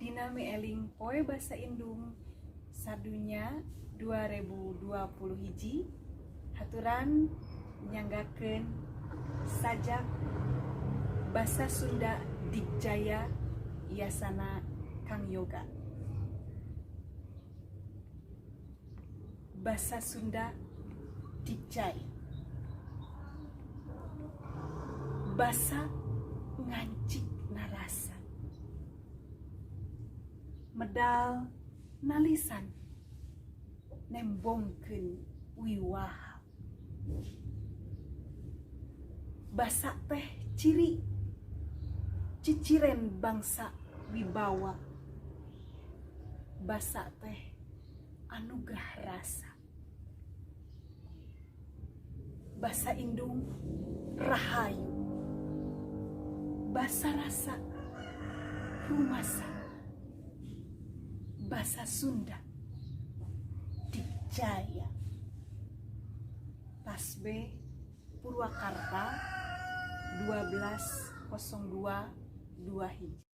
Dina eling poe basa Indung sadunya 2020 hiji haturan nyanggakeun sajak basa Sunda Dikjaya Yasana Kang Yoga. Basa Sunda Dikjaya, basa ngancik narasa, medal nalisan nembongkeun wiwaha. Basa teh ciri ciciren bangsa wibawa. Basa teh anugerah rasa. Basa Indung rahayu. Basa rasa rumasa. Basa Sunda Dikjaya. Tasbih Purwakarta 12.02.2 hiji.